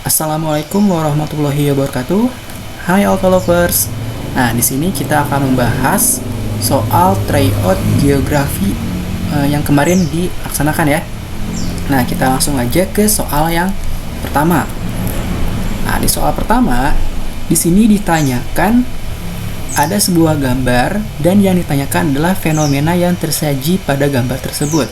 Assalamualaikum warahmatullahi wabarakatuh. Hai Auto Lovers. Nah, di sini kita akan membahas soal tryout geografi yang kemarin dilaksanakan ya. Nah, kita langsung aja ke soal yang pertama. Nah, di soal pertama, di sini ditanyakan ada sebuah gambar dan yang ditanyakan adalah fenomena yang tersaji pada gambar tersebut.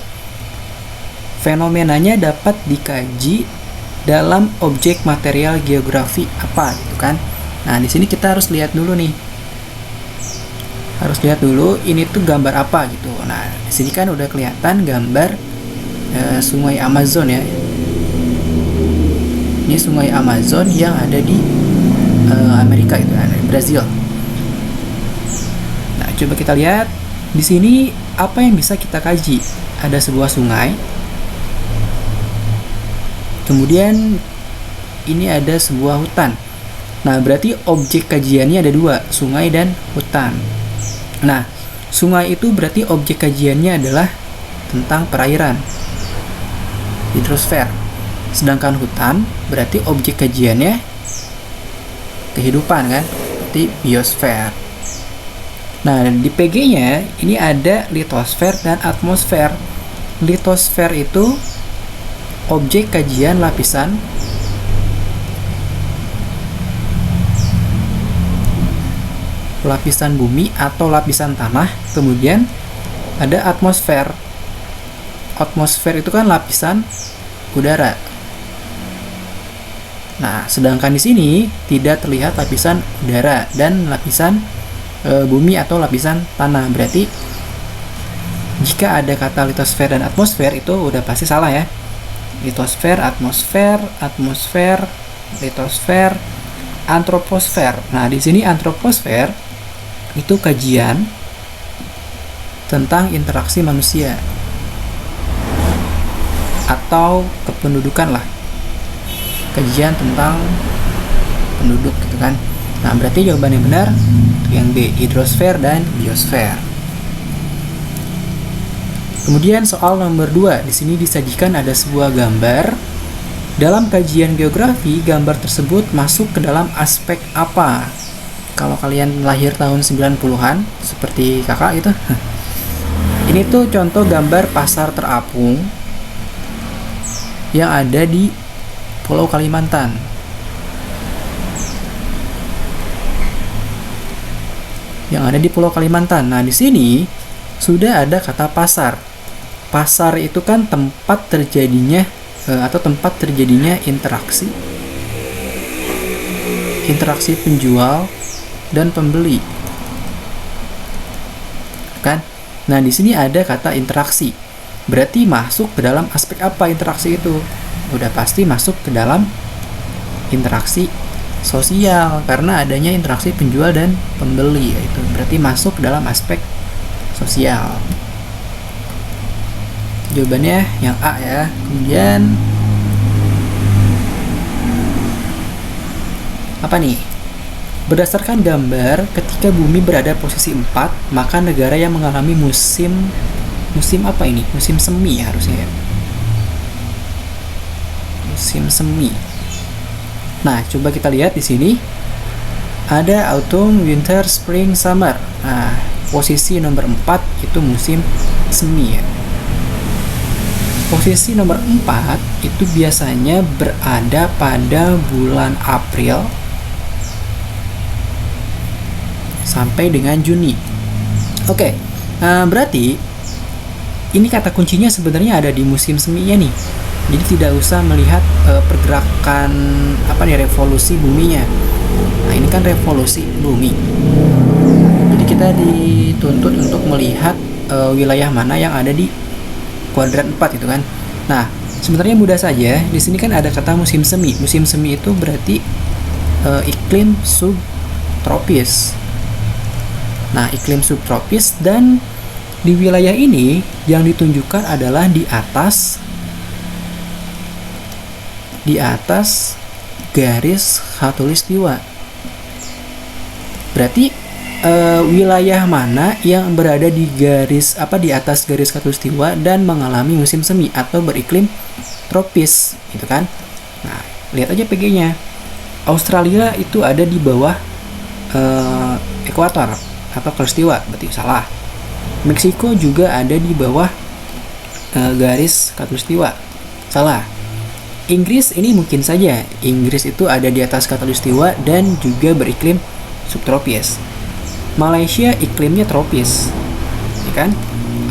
Fenomenanya dapat dikaji dalam objek material geografi apa gitu kan. Nah, di sini kita harus lihat dulu nih. Harus lihat dulu ini tuh gambar apa gitu. Nah, di sini kan udah kelihatan gambar sungai Amazon ya. Ini sungai Amazon yang ada di Amerika itu, ada di Brazil. Nah, coba kita lihat di sini apa yang bisa kita kaji. Ada sebuah sungai. Kemudian ini ada sebuah hutan. Nah, berarti objek kajiannya ada dua, sungai dan hutan. Nah, sungai itu berarti objek kajiannya adalah tentang perairan, hidrosfer. Sedangkan hutan berarti objek kajiannya kehidupan kan, berarti biosfer. Nah, di PG-nya ini ada litosfer dan atmosfer. Litosfer itu objek kajian lapisan bumi atau lapisan tanah. Kemudian ada atmosfer. Atmosfer itu kan lapisan udara. Nah, sedangkan di sini tidak terlihat lapisan udara dan lapisan bumi atau lapisan tanah. Berarti jika ada kata litosfer dan atmosfer itu udah pasti salah ya. Litosfer, atmosfer, litosfer, antroposfer. Nah, di sini antroposfer itu kajian tentang interaksi manusia atau kependudukan lah. Kajian tentang penduduk gitu kan. Nah, berarti jawaban yang benar yang B, hidrosfer dan biosfer. Kemudian soal nomor 2, di sini disajikan ada sebuah gambar. Dalam kajian geografi, gambar tersebut masuk ke dalam aspek apa? Kalau kalian lahir tahun 90-an, seperti kakak itu. Ini tuh contoh gambar pasar terapung yang ada di Pulau Kalimantan. Yang ada di Pulau Kalimantan. Nah, di sini sudah ada kata pasar. Pasar itu kan tempat terjadinya interaksi penjual dan pembeli, kan? Nah, di sini ada kata interaksi, berarti masuk ke dalam aspek apa interaksi itu? Udah pasti masuk ke dalam interaksi sosial karena adanya interaksi penjual dan pembeli, itu berarti masuk ke dalam aspek sosial. Jawabannya yang A ya. Kemudian apa nih? Berdasarkan gambar, ketika bumi berada posisi 4, maka negara yang mengalami musim apa ini? Musim semi harusnya ya. Musim semi. Nah, coba kita lihat di sini ada autumn, winter, spring, summer. Nah, posisi nomor 4 itu musim semi ya. Posisi nomor 4 itu biasanya berada pada bulan April sampai dengan Juni. Oke, berarti ini kata kuncinya sebenarnya ada di musim seminya nih. Jadi tidak usah melihat pergerakan revolusi buminya. Nah, ini kan revolusi bumi. Jadi kita dituntut untuk melihat wilayah mana yang ada di kuadran 4 itu kan. Nah, sebenarnya mudah saja. Di sini kan ada kata musim semi. Musim semi itu berarti iklim subtropis. Nah, iklim subtropis, dan di wilayah ini yang ditunjukkan adalah di atas garis khatulistiwa. Berarti wilayah mana yang berada di atas garis khatulistiwa dan mengalami musim semi atau beriklim tropis gitu kan. Nah, lihat aja PG-nya. Australia itu ada di bawah ekuator atau khatulistiwa, berarti salah. Meksiko juga ada di bawah garis khatulistiwa, salah. Inggris ini mungkin saja, Inggris itu ada di atas khatulistiwa dan juga beriklim subtropis. Malaysia iklimnya tropis, ya kan?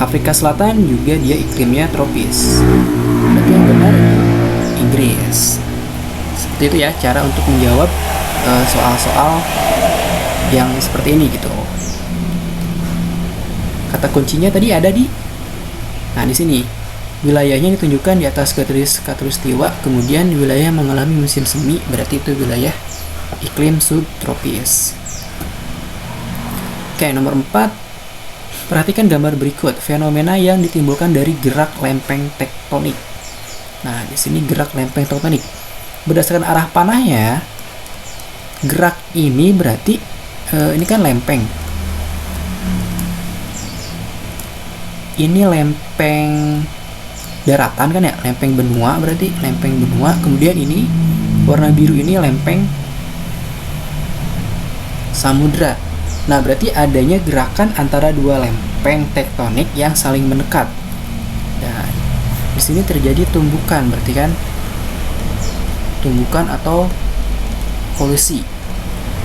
Afrika Selatan juga dia iklimnya tropis. Berarti yang benar Inggris. Seperti itu ya cara untuk menjawab soal-soal yang seperti ini gitu. Kata kuncinya tadi ada di sini. Wilayahnya ditunjukkan di atas garis khatulistiwa, kemudian wilayah mengalami musim semi, berarti itu wilayah iklim subtropis. Oke, nomor 4. Perhatikan gambar berikut, fenomena yang ditimbulkan dari gerak lempeng tektonik. Nah, di sini gerak lempeng tektonik. Berdasarkan arah panahnya, gerak ini berarti ini kan lempeng. Ini lempeng daratan kan ya, lempeng benua, berarti lempeng benua. Kemudian ini warna biru ini lempeng samudra. Nah, berarti adanya gerakan antara dua lempeng tektonik yang saling mendekat. Nah, di sini terjadi tumbukan, berarti kan tumbukan atau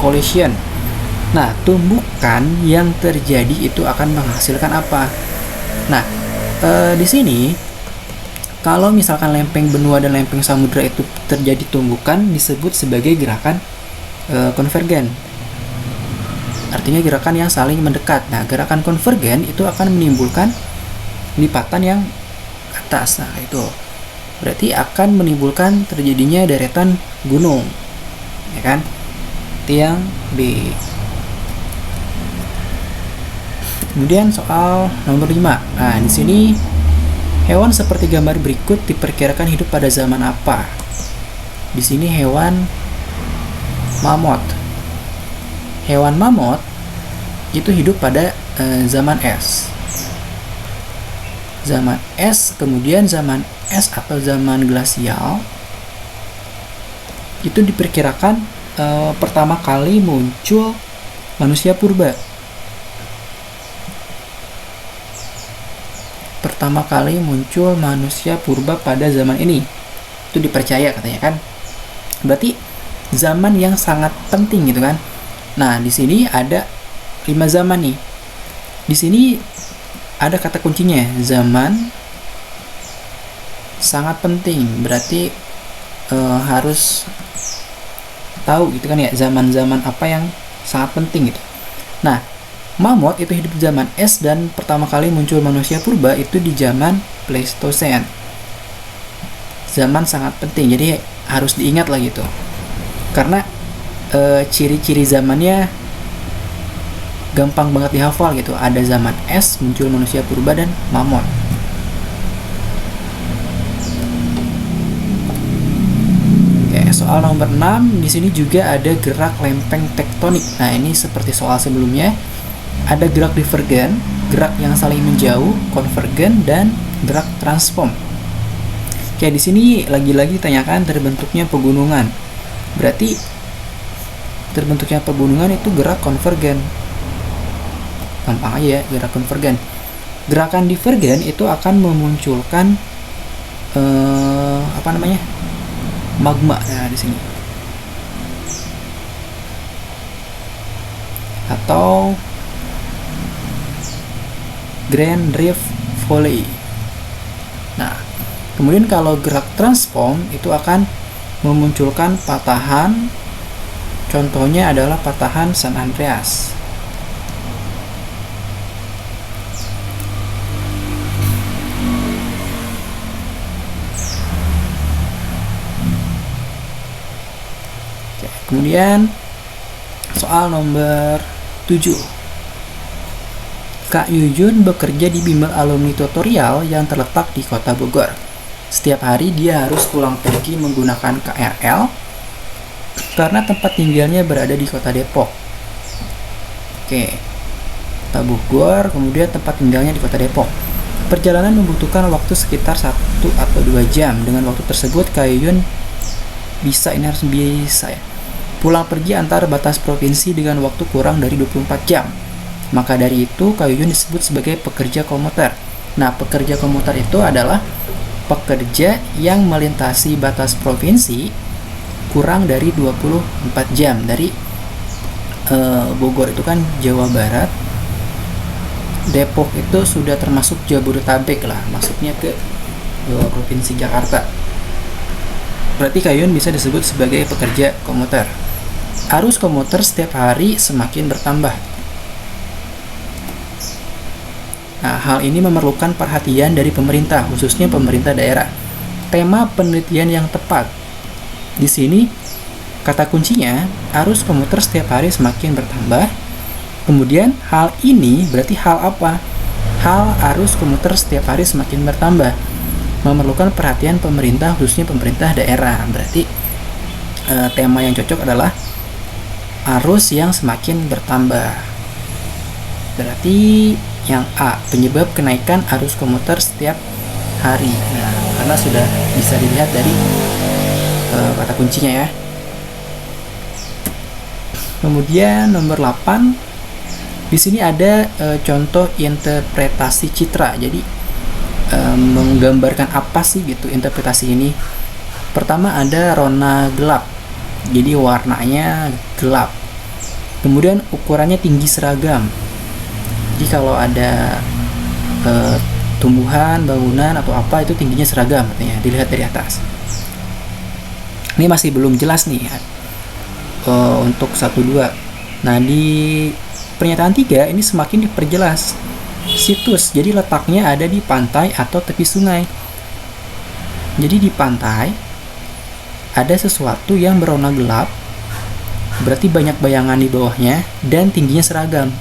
collision. Nah, tumbukan yang terjadi itu akan menghasilkan apa? Nah, di sini kalau misalkan lempeng benua dan lempeng samudra itu terjadi tumbukan, disebut sebagai gerakan konvergen. Artinya gerakan yang saling mendekat. Nah, gerakan konvergen itu akan menimbulkan lipatan yang atas. Nah, itu berarti akan menimbulkan terjadinya deretan gunung, ya kan? Tiang B. Kemudian soal nomor 5. Nah, di sini hewan seperti gambar berikut diperkirakan hidup pada zaman apa? Di sini hewan mamut. Hewan mamut itu hidup pada zaman es. Zaman es, kemudian zaman es atau zaman glasial itu diperkirakan pertama kali muncul manusia purba. Pertama kali muncul manusia purba pada zaman ini. Itu dipercaya katanya kan. Berarti zaman yang sangat penting gitu kan. Nah, di sini ada 5 zaman nih. Di sini ada kata kuncinya, zaman sangat penting. Berarti harus tahu gitu kan ya, zaman-zaman apa yang sangat penting gitu. Nah, mamut itu hidup di zaman es dan pertama kali muncul manusia purba itu di zaman Pleistosen. Zaman sangat penting, jadi harus diingat lah gitu. Karena ciri-ciri zamannya gampang banget dihafal gitu. Ada zaman es, muncul manusia purba, dan mamut. Oke, soal nomor 6 di sini juga ada gerak lempeng tektonik. Nah, ini seperti soal sebelumnya. Ada gerak divergen, gerak yang saling menjauh, konvergen, dan gerak transform. Oke, di sini lagi-lagi ditanyakan terbentuknya pegunungan. Berarti terbentuknya pegunungan itu gerak konvergen. Gampang aja ya, gerak konvergen. Gerakan divergen itu akan memunculkan magma. Nah, di sini. Atau Grand Rift Valley. Nah, kemudian kalau gerak transform itu akan memunculkan patahan. Contohnya adalah patahan San Andreas. Oke, kemudian soal nomor 7. Kak Yuyun bekerja di bimbel alumni tutorial yang terletak di Kota Bogor. Setiap hari dia harus pulang pergi menggunakan KRL karena tempat tinggalnya berada di Kota Depok. Oke, Kota Bogor, kemudian tempat tinggalnya di Kota Depok. Perjalanan membutuhkan waktu sekitar 1 atau 2 jam. Dengan waktu tersebut, Kak Yuyun bisa, ini harus bisa ya. Pulang pergi antar batas provinsi dengan waktu kurang dari 24 jam. Maka dari itu Kayuyun disebut sebagai pekerja komuter. Nah, pekerja komuter itu adalah pekerja yang melintasi batas provinsi kurang dari 24 jam. Dari Bogor itu kan Jawa Barat, Depok itu sudah termasuk Jabodetabek lah, masuknya ke provinsi Jakarta. Berarti Kayuyun bisa disebut sebagai pekerja komuter. Arus komuter setiap hari semakin bertambah. Nah, hal ini memerlukan perhatian dari pemerintah, khususnya pemerintah daerah. Tema penelitian yang tepat. Di sini kata kuncinya arus komuter setiap hari semakin bertambah. Kemudian hal ini berarti hal apa? Hal arus komuter setiap hari semakin bertambah. Memerlukan perhatian pemerintah, khususnya pemerintah daerah. Berarti tema yang cocok adalah arus yang semakin bertambah. Berarti yang A, penyebab kenaikan arus komuter setiap hari. Nah, karena sudah bisa dilihat dari kata kuncinya ya. Kemudian nomor 8, di sini ada contoh interpretasi citra. Jadi menggambarkan apa sih gitu interpretasi ini. Pertama ada rona gelap, jadi warnanya gelap. Kemudian ukurannya tinggi seragam. Jadi kalau ada tumbuhan, bangunan atau apa itu tingginya seragam, artinya dilihat dari atas. Ini masih belum jelas nih untuk 1-2. Nah, di pernyataan 3 ini semakin diperjelas. Situs, jadi letaknya ada di pantai atau tepi sungai. Jadi di pantai ada sesuatu yang berwarna gelap, berarti banyak bayangan di bawahnya dan tingginya seragam.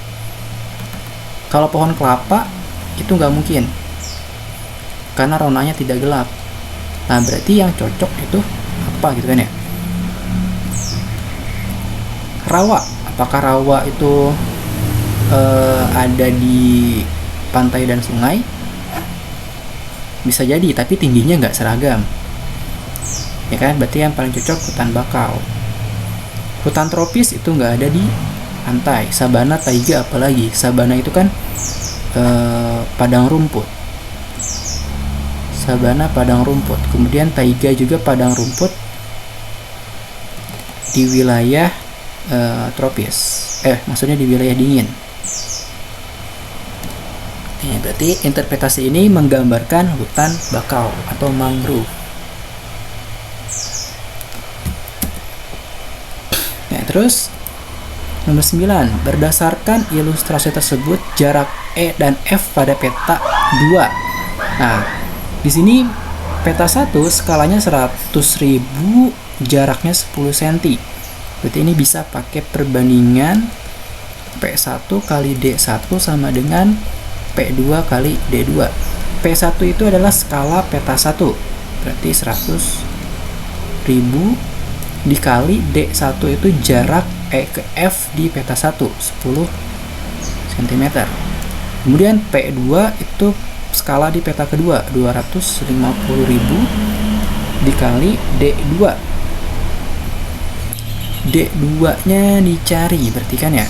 Kalau pohon kelapa itu nggak mungkin, karena warnanya tidak gelap. Nah, berarti yang cocok itu apa gitu kan ya? Rawa, apakah rawa itu ada di pantai dan sungai? Bisa jadi, tapi tingginya nggak seragam, ya kan? Berarti yang paling cocok hutan bakau. Hutan tropis itu nggak ada di pantai. Sabana, taiga, apalagi sabana itu kan padang rumput. Sabana padang rumput. Kemudian taiga juga padang rumput di wilayah tropis. Maksudnya di wilayah dingin. Ya, berarti interpretasi ini menggambarkan hutan bakau atau mangrove. Nah, terus nomor 9, berdasarkan ilustrasi tersebut jarak E dan F pada peta 2. Nah, di sini peta 1 skalanya 100.000, jaraknya 10 cm. Berarti ini bisa pakai perbandingan P1 kali D1 sama dengan P2 kali D2. P1 itu adalah skala peta 1, berarti 100.000 dikali D1 itu jarak E ke F di peta 1, 10 cm. Kemudian P2 itu skala di peta kedua, 250.000 dikali D2. D2 nya dicari berarti kan ya.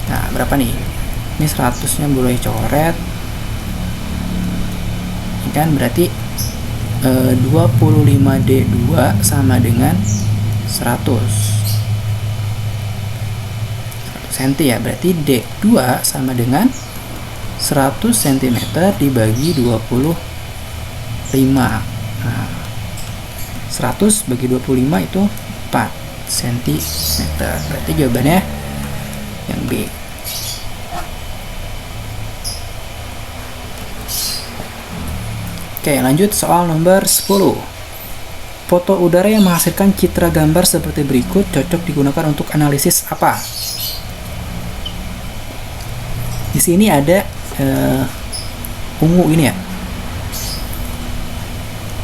Nah, berapa nih? Ini 100 nya boleh coret, ini kan berarti 25D2 sama dengan 100 cm ya. Berarti D2 sama dengan 100 cm dibagi 25. Nah, 100 bagi 25 itu 4 cm. Berarti jawabannya yang B. Oke, lanjut soal nomor 10. Foto udara yang menghasilkan citra gambar seperti berikut cocok digunakan untuk analisis apa? Di sini ada ungu ini ya.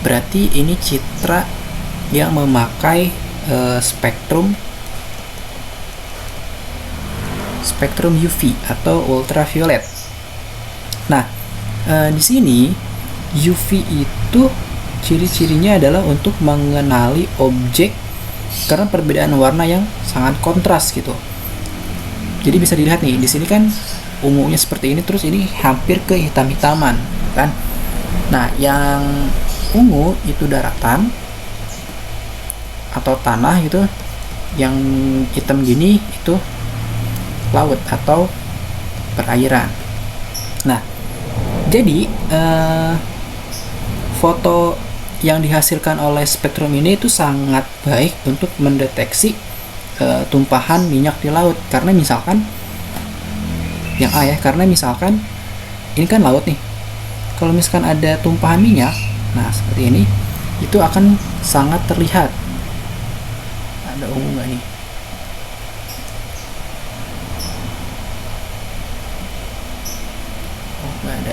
Berarti ini citra yang memakai spektrum UV atau ultraviolet. Nah, di sini UV itu ciri-cirinya adalah untuk mengenali objek karena perbedaan warna yang sangat kontras gitu. Jadi bisa dilihat nih, di sini kan ungunya seperti ini, terus ini hampir ke hitam-hitaman kan. Nah, yang ungu itu daratan atau tanah gitu, yang hitam gini itu laut atau perairan. Nah, jadi foto yang dihasilkan oleh spektrum ini itu sangat baik untuk mendeteksi tumpahan minyak di laut. Karena misalkan yang A ya, karena misalkan ini kan laut nih, kalau misalkan ada tumpahan minyak, nah seperti ini, itu akan sangat terlihat. Ada ungu nggak nih? Oh, nggak ada.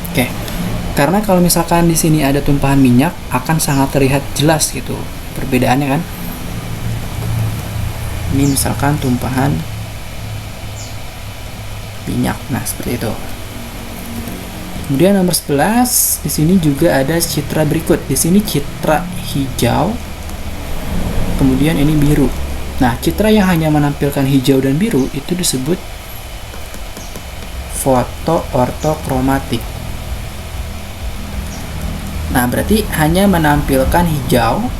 Oke, karena kalau misalkan di sini ada tumpahan minyak, akan sangat terlihat jelas gitu perbedaannya kan. Ini misalkan tumpahan minyak, nah seperti itu. Kemudian nomor 11, di sini juga ada citra berikut. Di sini citra hijau, kemudian ini biru. Nah, citra yang hanya menampilkan hijau dan biru itu disebut foto ortokromatik. Nah, berarti hanya menampilkan hijau.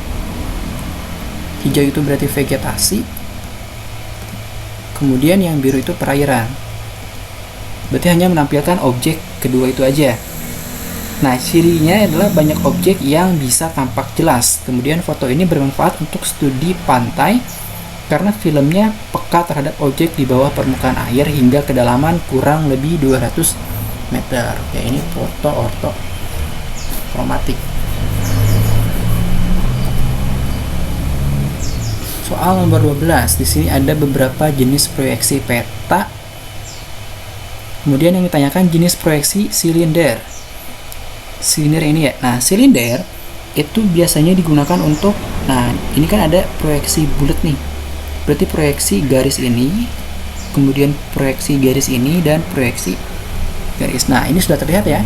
Hijau itu berarti vegetasi. Kemudian yang biru itu perairan. Berarti hanya menampilkan objek kedua itu aja. Nah, cirinya adalah banyak objek yang bisa tampak jelas. Kemudian foto ini bermanfaat untuk studi pantai karena filmnya peka terhadap objek di bawah permukaan air hingga kedalaman kurang lebih 200 meter. Ya, ini foto ortokromatik. Soal nomor 12, di sini ada beberapa jenis proyeksi peta. Kemudian yang ditanyakan jenis proyeksi silinder. Silinder ini ya. Nah, silinder itu biasanya digunakan untuk, nah ini kan ada proyeksi bulat nih. Berarti proyeksi garis ini, kemudian proyeksi garis ini, dan proyeksi garis. Nah, ini sudah terlihat ya.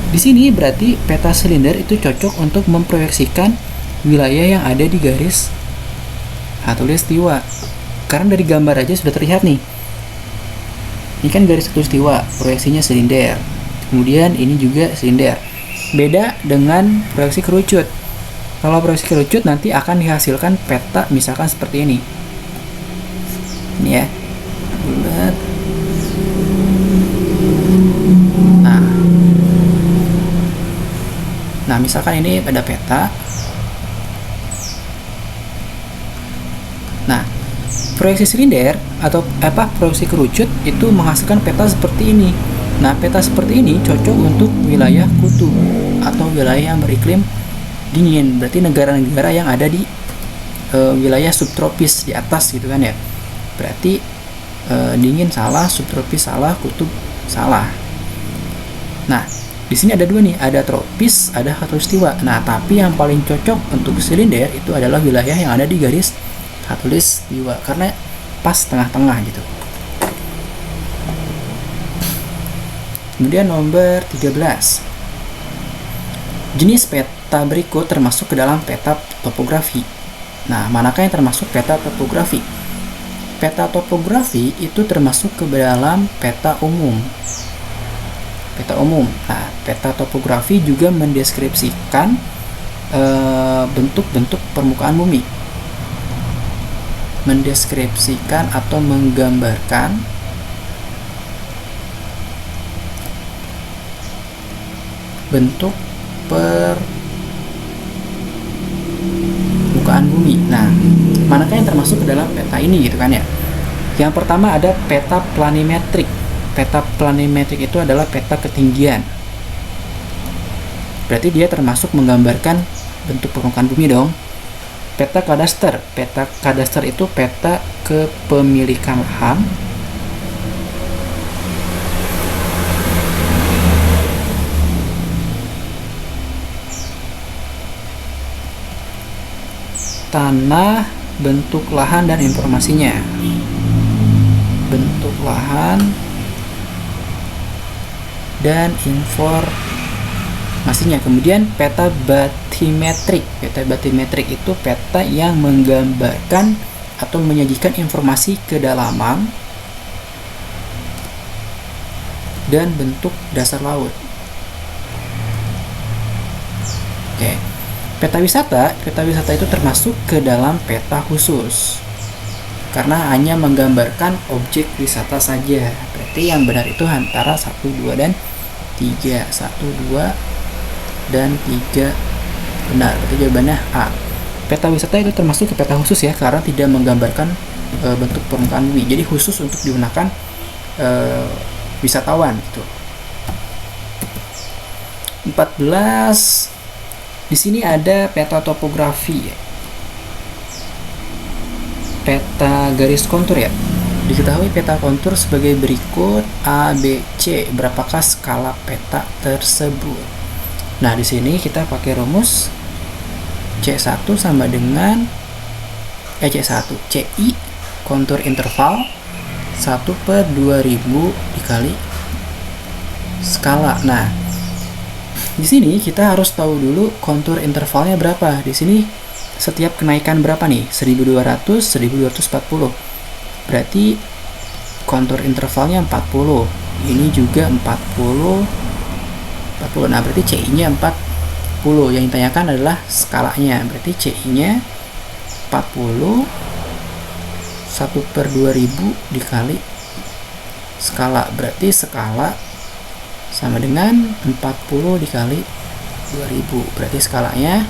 Di sini berarti peta silinder itu cocok untuk memproyeksikan wilayah yang ada di garis khatulistiwa. Karena dari gambar aja sudah terlihat nih. Ini kan garis khatulistiwa, proyeksinya silinder. Kemudian ini juga silinder. Beda dengan proyeksi kerucut. Kalau proyeksi kerucut nanti akan dihasilkan peta misalkan seperti ini. Ini ya. Bulat. Nah, misalkan ini ada peta. Nah, proyeksi silinder atau proyeksi kerucut itu menghasilkan peta seperti ini. Nah, peta seperti ini cocok untuk wilayah kutub atau wilayah yang beriklim dingin. Berarti negara-negara yang ada di wilayah subtropis di atas gitu kan ya. Berarti dingin salah, subtropis salah, kutub salah. Nah, di sini ada dua nih, ada tropis, ada khatulistiwa. Nah, tapi yang paling cocok untuk silinder itu adalah wilayah yang ada di garis khatulistiwa karena pas tengah-tengah gitu. Kemudian nomor 13. Jenis peta berikut termasuk ke dalam peta topografi. Nah, manakah yang termasuk peta topografi? Peta topografi itu termasuk ke dalam peta umum. Peta umum. Nah, peta topografi juga mendeskripsikan bentuk-bentuk permukaan bumi. Mendeskripsikan atau menggambarkan bentuk permukaan bumi. Nah, manakah yang termasuk ke dalam peta ini gitu kan ya? Yang pertama ada peta planimetrik. Peta planimetrik itu adalah peta ketinggian. Berarti dia termasuk menggambarkan bentuk permukaan bumi dong. Peta kadaster. Peta kadaster itu peta kepemilikan lahan. Tanah, bentuk lahan dan informasinya. Bentuk untuk lahan dan informasinya. Kemudian peta bathymetric. Peta bathymetric itu peta yang menggambarkan atau menyajikan informasi kedalaman dan bentuk dasar laut. Oke. Peta wisata itu termasuk ke dalam peta khusus. Karena hanya menggambarkan objek wisata saja. Berarti yang benar itu antara 1, 2, dan 3. 1, 2, dan 3 benar. Berarti jawabannya A. Peta wisata itu termasuk ke peta khusus ya, karena tidak menggambarkan bentuk permukaan bumi. Jadi khusus untuk digunakan wisatawan gitu. 14. Di sini ada peta topografi ya. Peta garis kontur ya. Diketahui peta kontur sebagai berikut: A, B, C. Berapakah skala peta tersebut? Nah, di sini kita pakai rumus C1 sama dengan C1 CI kontur interval 1/2000 dikali skala. Nah, di sini kita harus tahu dulu kontur intervalnya berapa. Di sini setiap kenaikan berapa nih? 1200, 1240. Berarti kontur intervalnya 40. Ini juga 40. Nah, berarti CI-nya 40. Yang ditanyakan adalah skalanya. Berarti CI-nya 40 1/2000 dikali skala. Berarti skala sama dengan 40 dikali 2000. Berarti skalanya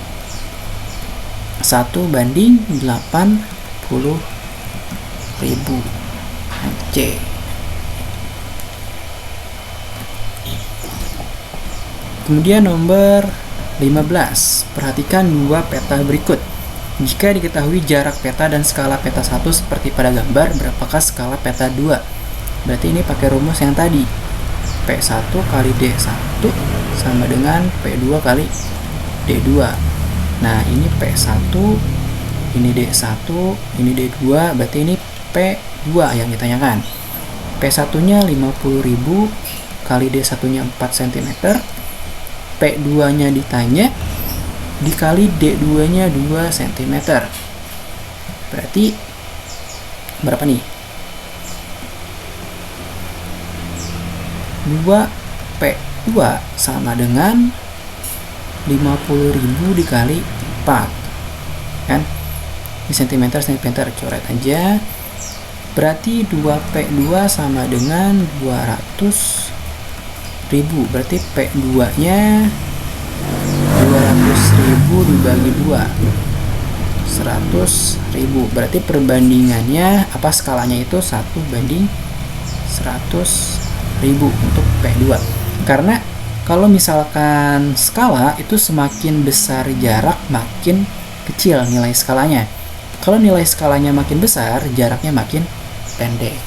1/80.000. C. Kemudian nomor 15. Perhatikan dua peta berikut. Jika diketahui jarak peta dan skala peta 1 seperti pada gambar, berapakah skala peta 2? Berarti ini pakai rumus yang tadi. P1 kali D1 sama dengan P2 kali D2. Nah, ini P1, ini D1, ini D2, berarti ini P2 yang ditanyakan. P1-nya 50.000 kali D1-nya 4 cm. P2-nya ditanya dikali D2-nya 2 cm. Berarti berapa nih? 2P2 sama dengan 50.000 dikali 4. Kan? Ini cm, coret aja. Berarti 2P2 sama dengan 200.000. Berarti P2-nya 200.000 dibagi 2, 100.000. Berarti perbandingannya apa, skalanya itu 1/100.000 untuk P2. Karena kalau misalkan skala itu semakin besar jarak makin kecil nilai skalanya. Kalau nilai skalanya makin besar, jaraknya makin pendek.